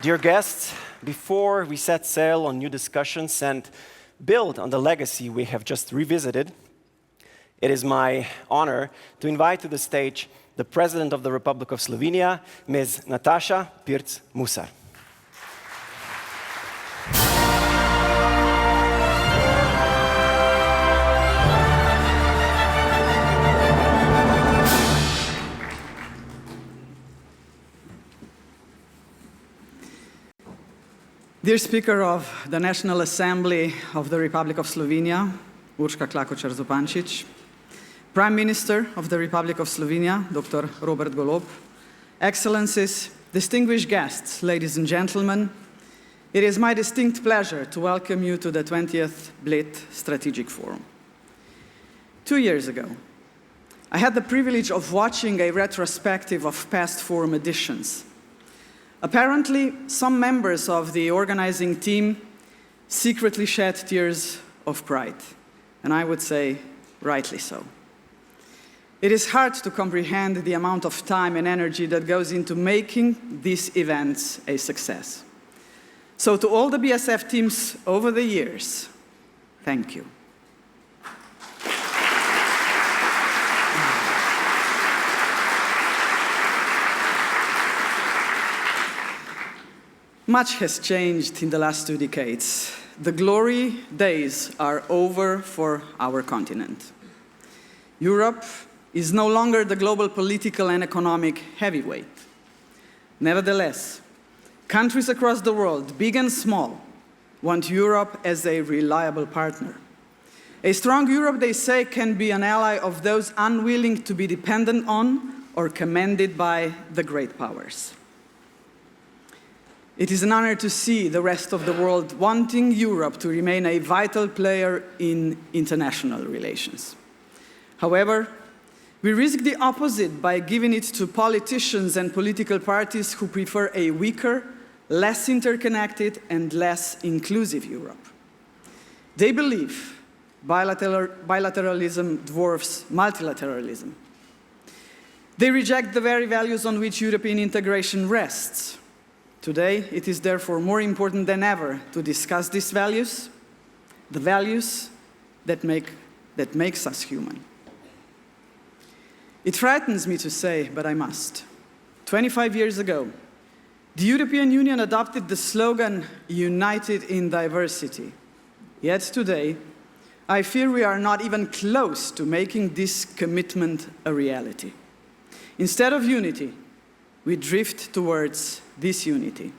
Dear guests, before we set sail on new discussions and build on the legacy we have just revisited, it is my honor to invite to the stage the President of the Republic of Slovenia, Ms. Nataša Pirc Musar. Dear Speaker of the National Assembly of the Republic of Slovenia, Urška Klakočar Zupančič, Prime Minister of the Republic of Slovenia, Dr. Robert Golob, Excellencies, distinguished guests, ladies and gentlemen, it is my distinct pleasure to welcome you to the 20th Bled Strategic Forum. 2 years ago, I had the privilege of watching a retrospective of past forum editions. Apparently, some members of the organizing team secretly shed tears of pride, and I would say rightly so. It is hard to comprehend the amount of time and energy that goes into making these events a success. So to all the BSF teams over the years, thank you. Much has changed in the last 2 decades. The glory days are over for our continent. Europe is no longer the global political and economic heavyweight. Nevertheless, countries across the world, big and small, want Europe as a reliable partner. A strong Europe, they say, can be an ally of those unwilling to be dependent on or commanded by the great powers. It is an honor to see the rest of the world wanting Europe to remain a vital player in international relations. However, we risk the opposite by giving it to politicians and political parties who prefer a weaker, less interconnected, and less inclusive Europe. They believe bilateralism dwarfs multilateralism. They reject the very values on which European integration rests. Today, it is therefore more important than ever to discuss these values, the values that makes us human. It frightens me to say, but I must. 25 years ago, the European Union adopted the slogan, "United in diversity." Yet today, I fear we are not even close to making this commitment a reality. Instead of unity, we drift towards disunity.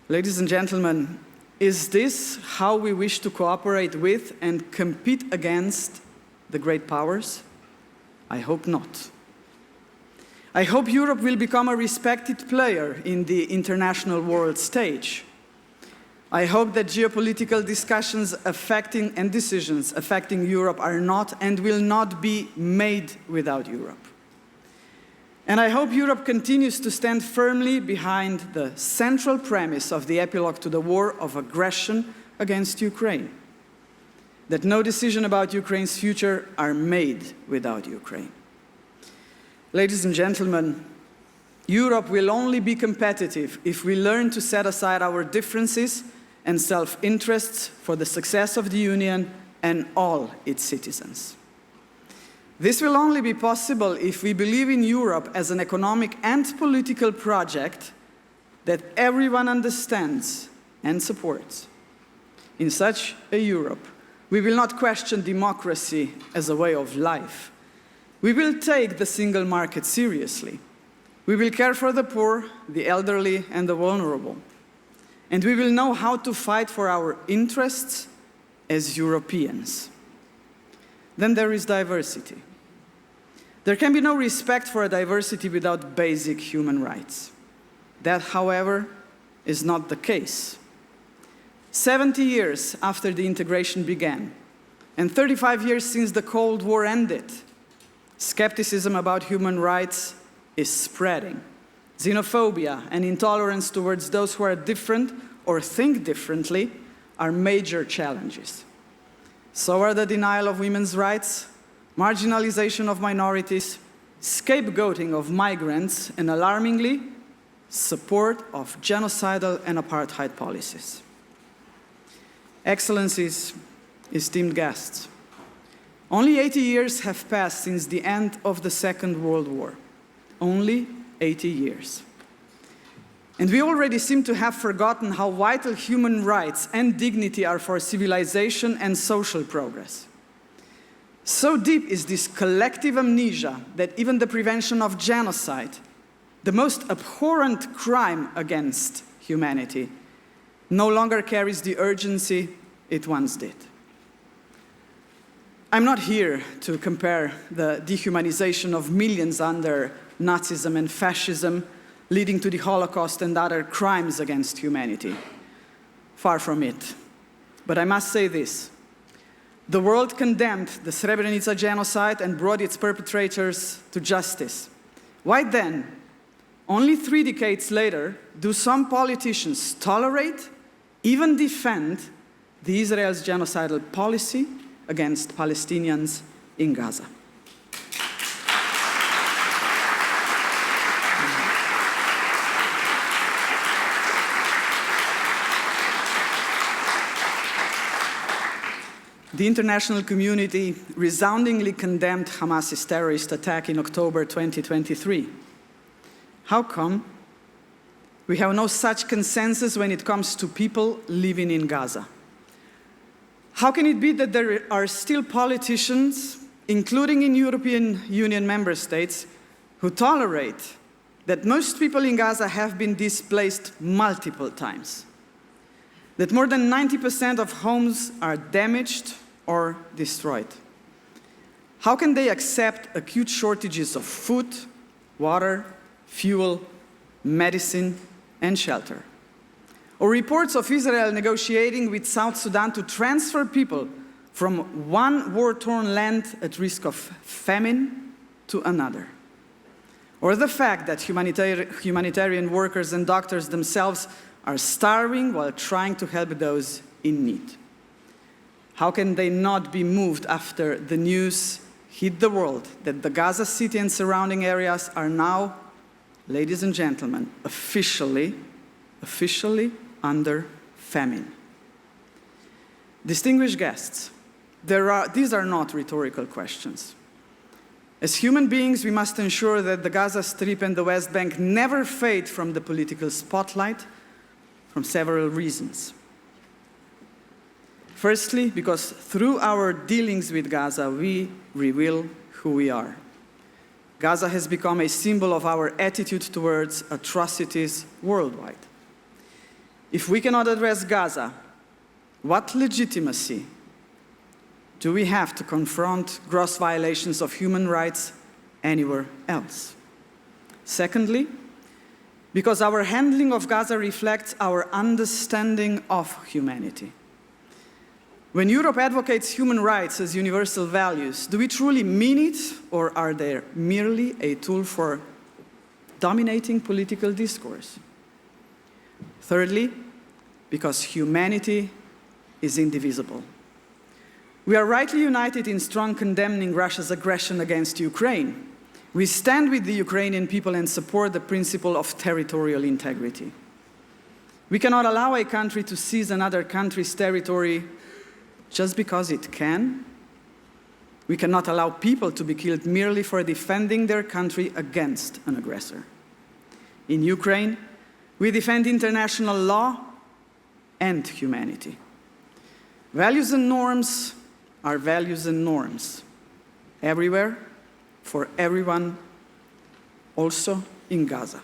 Ladies and gentlemen, is this how we wish to cooperate with and compete against the great powers? I hope not. I hope Europe will become a respected player in the international world stage. I hope that geopolitical discussions affecting and decisions affecting Europe are not and will not be made without Europe. And I hope Europe continues to stand firmly behind the central premise of the epilogue to the war of aggression against Ukraine, that no decision about Ukraine's future are made without Ukraine. Ladies and gentlemen, Europe will only be competitive if we learn to set aside our differences and self-interests for the success of the Union and all its citizens. This will only be possible if we believe in Europe as an economic and political project that everyone understands and supports. In such a Europe, we will not question democracy as a way of life. We will take the single market seriously. We will care for the poor, the elderly, and the vulnerable. And we will know how to fight for our interests as Europeans. Then there is diversity. There can be no respect for a diversity without basic human rights. That, however, is not the case. 70 years after the integration began, and 35 years since the Cold War ended, skepticism about human rights is spreading. Xenophobia and intolerance towards those who are different or think differently are major challenges. So are the denial of women's rights, marginalization of minorities, scapegoating of migrants, and alarmingly, support of genocidal and apartheid policies. Excellencies, esteemed guests, only 80 years have passed since the end of the Second World War. Only 80 years. And we already seem to have forgotten how vital human rights and dignity are for civilization and social progress. So deep is this collective amnesia that even the prevention of genocide, the most abhorrent crime against humanity, no longer carries the urgency it once did. I'm not here to compare the dehumanization of millions under Nazism and fascism, leading to the Holocaust and other crimes against humanity. Far from it. But I must say this. The world condemned the Srebrenica genocide and brought its perpetrators to justice. Why then, only 3 decades later, do some politicians tolerate, even defend, the Israel's genocidal policy against Palestinians in Gaza? The international community resoundingly condemned Hamas's terrorist attack in October 2023. How come we have no such consensus when it comes to people living in Gaza? How can it be that there are still politicians, including in European Union member states, who tolerate that most people in Gaza have been displaced multiple times? That more than 90% of homes are damaged or destroyed? How can they accept acute shortages of food, water, fuel, medicine, and shelter? Or reports of Israel negotiating with South Sudan to transfer people from one war-torn land at risk of famine to another? Or the fact that humanitarian workers and doctors themselves are starving while trying to help those in need? How can they not be moved after the news hit the world that the Gaza City and surrounding areas are now, ladies and gentlemen, officially under famine? Distinguished guests, these are not rhetorical questions. As human beings, we must ensure that the Gaza Strip and the West Bank never fade from the political spotlight from several reasons. Firstly, because through our dealings with Gaza, we reveal who we are. Gaza has become a symbol of our attitude towards atrocities worldwide. If we cannot address Gaza, what legitimacy do we have to confront gross violations of human rights anywhere else? Secondly, because our handling of Gaza reflects our understanding of humanity. When Europe advocates human rights as universal values, do we truly mean it, or are they merely a tool for dominating political discourse? Thirdly, because humanity is indivisible. We are rightly united in strong condemning Russia's aggression against Ukraine. We stand with the Ukrainian people and support the principle of territorial integrity. We cannot allow a country to seize another country's territory just because it can. We cannot allow people to be killed merely for defending their country against an aggressor. In Ukraine, we defend international law and humanity. Values and norms are values and norms, everywhere, for everyone, also in Gaza.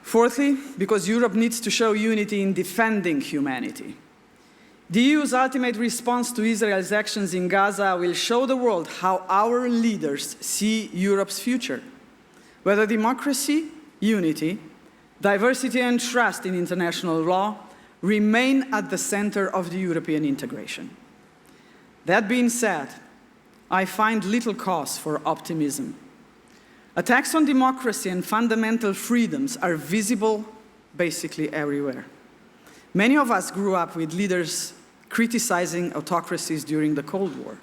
Fourthly, because Europe needs to show unity in defending humanity. The EU's ultimate response to Israel's actions in Gaza will show the world how our leaders see Europe's future, whether democracy, unity, diversity and trust in international law remain at the center of the European integration. That being said, I find little cause for optimism. Attacks on democracy and fundamental freedoms are visible basically everywhere. Many of us grew up with leaders criticizing autocracies during the Cold War.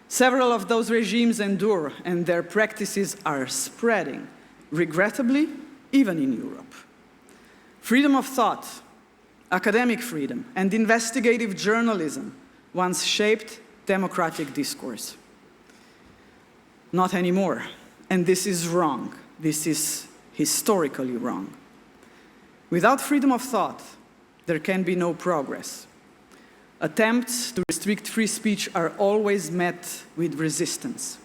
Several of those regimes endure, and their practices are spreading, regrettably, even in Europe. Freedom of thought, academic freedom, and investigative journalism once shaped democratic discourse. Not anymore, and this is wrong. This is historically wrong. Without freedom of thought, there can be no progress. Attempts to restrict free speech are always met with resistance.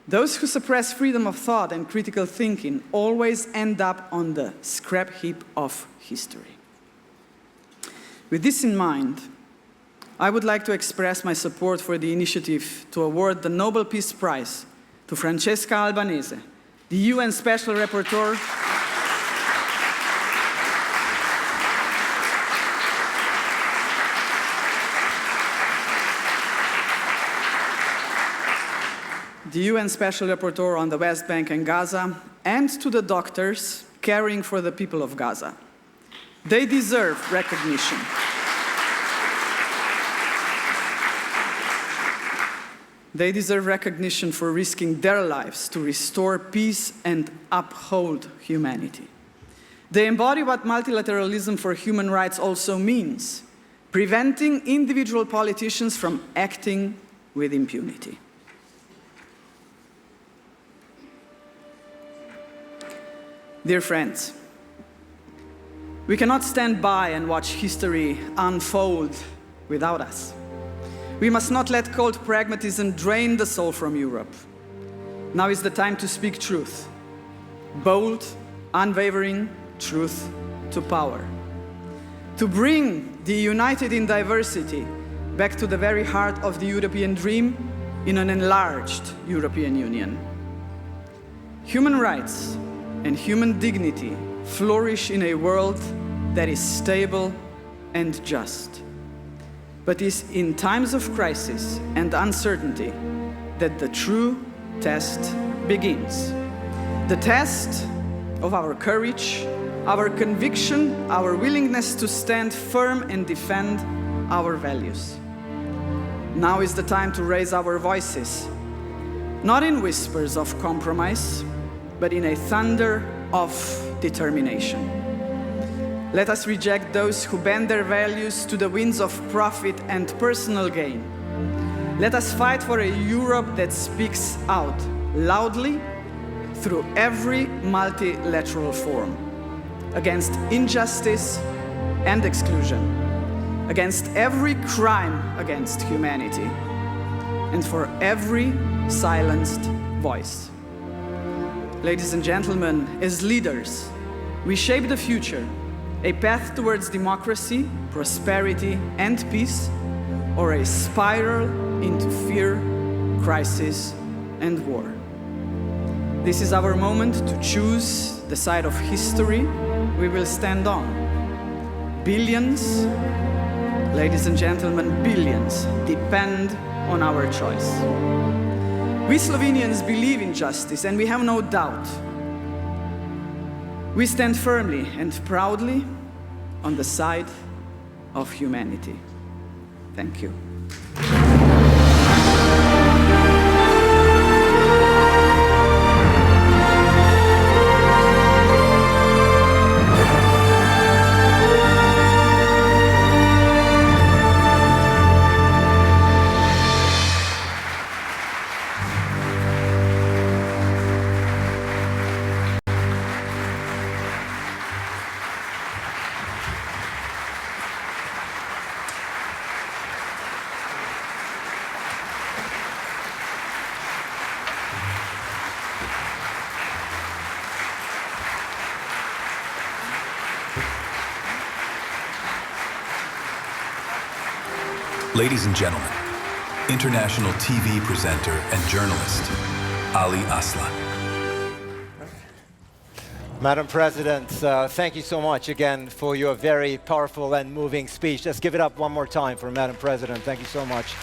Those who suppress freedom of thought and critical thinking always end up on the scrap heap of history. With this in mind, I would like to express my support for the initiative to award the Nobel Peace Prize to Francesca Albanese, the UN Special Rapporteur on the West Bank and Gaza, and to the doctors caring for the people of Gaza. They deserve recognition. They deserve recognition for risking their lives to restore peace and uphold humanity. They embody what multilateralism for human rights also means, preventing individual politicians from acting with impunity. Dear friends, we cannot stand by and watch history unfold without us. We must not let cold pragmatism drain the soul from Europe. Now is the time to speak truth. Bold, unwavering truth to power. To bring the united in diversity back to the very heart of the European dream in an enlarged European Union. Human rights and human dignity flourish in a world that is stable and just. But it's in times of crisis and uncertainty that the true test begins. The test of our courage, our conviction, our willingness to stand firm and defend our values. Now is the time to raise our voices, not in whispers of compromise, but in a thunder of determination. Let us reject those who bend their values to the winds of profit and personal gain. Let us fight for a Europe that speaks out loudly through every multilateral forum, against injustice and exclusion, against every crime against humanity, and for every silenced voice. Ladies and gentlemen, as leaders, we shape the future, a path towards democracy, prosperity, and peace, or a spiral into fear, crisis, and war. This is our moment to choose the side of history we will stand on. Billions, ladies and gentlemen, billions depend on our choice. We Slovenians believe in justice, and we have no doubt. We stand firmly and proudly on the side of humanity. Thank you. Ladies and gentlemen, international TV presenter and journalist, Ali Aslan. Madam President, thank you so much again for your very powerful and moving speech. Let's give it up one more time for Madam President. Thank you so much.